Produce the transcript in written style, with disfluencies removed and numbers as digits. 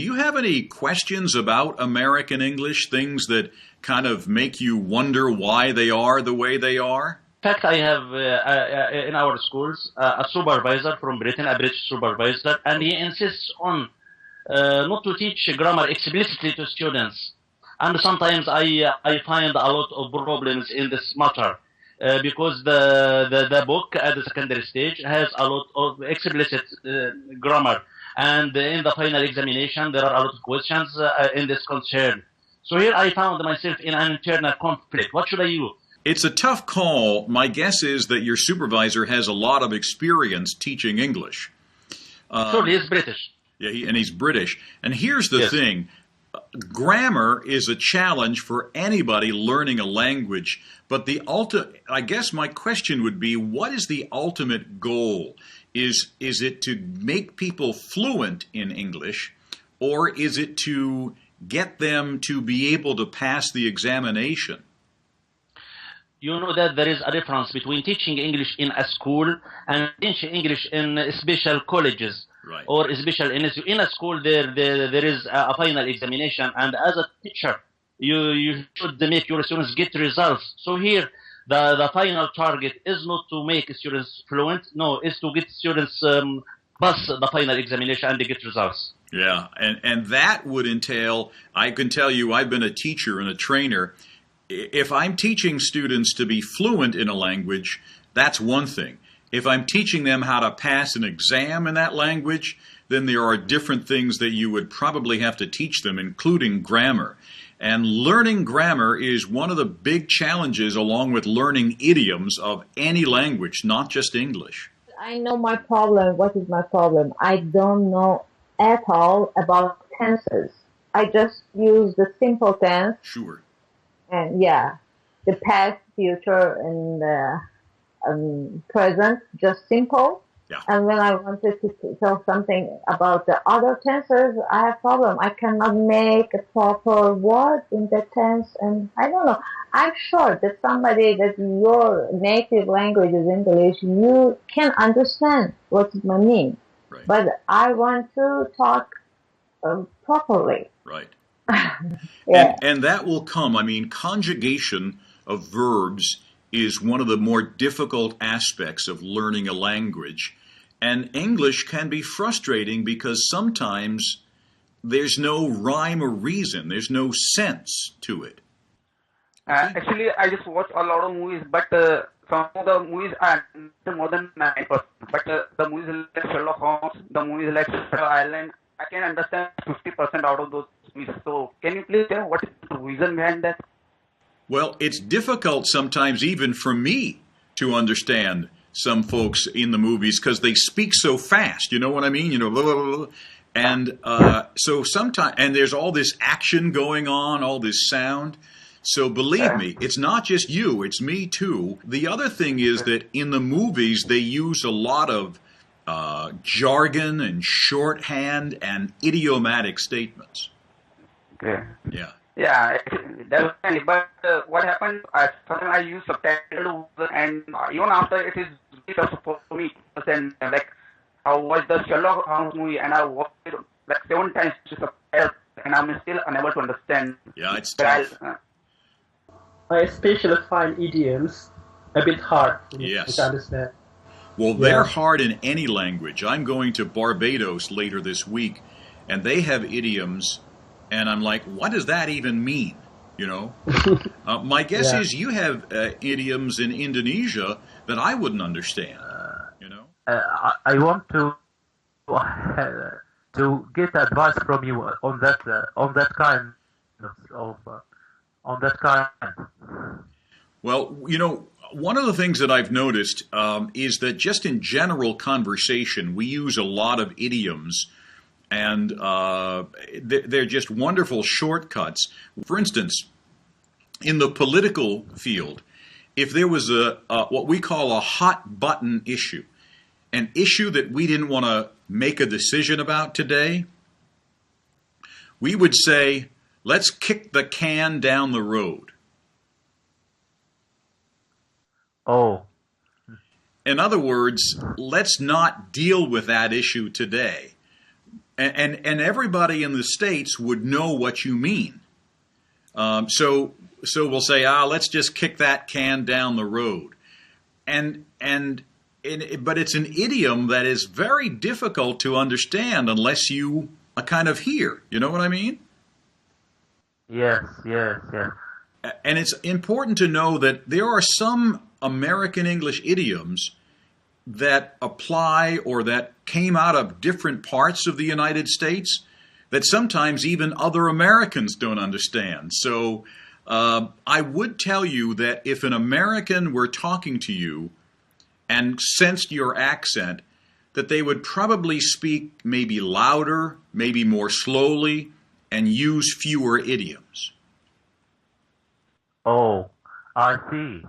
Do you have any questions about American English, things that kind of make you wonder why they are the way they are? In fact, I have in our schools a supervisor from Britain, a British supervisor, and he insists on not to teach grammar explicitly to students. And sometimes I find a lot of problems in this matter because the book at the secondary stage has a lot of explicit grammar. And in the final examination, there are a lot of questions in this concern. So here I found myself in an internal conflict. What should I do? It's a tough call. My guess is that your supervisor has a lot of experience teaching English. Sure, he is British. Yeah, and he's British. And here's the thing. Grammar is a challenge for anybody learning a language, but I guess my question would be, what is the ultimate goal? Is it to make people fluent in English, or is it to get them to be able to pass the examination? You know that there is a difference between teaching English in a school and teaching English in special colleges. Right. Or special in a school. There is a final examination, and as a teacher, you should make your students get results. So here, the final target is not to make students fluent. No, is to get students pass the final examination and they get results. Yeah, and that would entail. I can tell you, I've been a teacher and a trainer. If I'm teaching students to be fluent in a language, that's one thing. If I'm teaching them how to pass an exam in that language, then there are different things that you would probably have to teach them, including grammar. And learning grammar is one of the big challenges, along with learning idioms of any language, not just English. I know my problem. What is my problem? I don't know at all about tenses. I just use the simple tense. Sure. And the past, future, and present, just simple. Yeah. And when I wanted to tell something about the other tenses, I have problem. I cannot make a proper word in the tense, and I don't know. I'm sure that somebody that your native language is English, you can understand what it means. Right. But I want to talk properly. Right. Yeah. And that will come. I mean, conjugation of verbs is one of the more difficult aspects of learning a language. And English can be frustrating because sometimes there's no rhyme or reason. There's no sense to it. Actually, I just watch a lot of movies, but some of the movies are more than 9%. But the movies like Sherlock Holmes, the movies like Shutter Island, I can understand 50% out of those movies. So can you please tell what is the reason behind that? Well, it's difficult sometimes even for me to understand some folks in the movies because they speak so fast. You know what I mean? You know, blah, blah, blah. And so sometimes, and there's all this action going on, all this sound. So believe me, it's not just you, it's me too. The other thing is that in the movies, they use a lot of jargon and shorthand and idiomatic statements. Okay. Yeah. Yeah, definitely. But what happened, sometimes I use subtitle, and even after it is tough for me to understand, like, I watched the Sherlock Holmes movie and I watched it like 7 times to subtitle, and I'm still unable to understand. Yeah, it's tough. I especially find idioms a bit hard to understand. Well, they're hard in any language. I'm going to Barbados later this week, and they have idioms, and I'm like, what does that even mean? You know? My guess is you have idioms in Indonesia that I wouldn't understand. You know? I want to get advice from you on that kind. Well, you know, one of the things that I've noticed is that just in general conversation, we use a lot of idioms, and they're just wonderful shortcuts. For instance, in the political field, if there was what we call a hot button issue, an issue that we didn't want to make a decision about today, we would say, let's kick the can down the road. Oh. In other words, let's not deal with that issue today. and everybody in the States would know what you mean. So we'll say, let's just kick that can down the road, but it's an idiom that is very difficult to understand unless you kind of hear. You know what I mean? Yes. And it's important to know that there are some American English idioms that apply or that came out of different parts of the United States that sometimes even other Americans don't understand. So I would tell you that if an American were talking to you and sensed your accent, that they would probably speak maybe louder, maybe more slowly, and use fewer idioms. Oh, I see.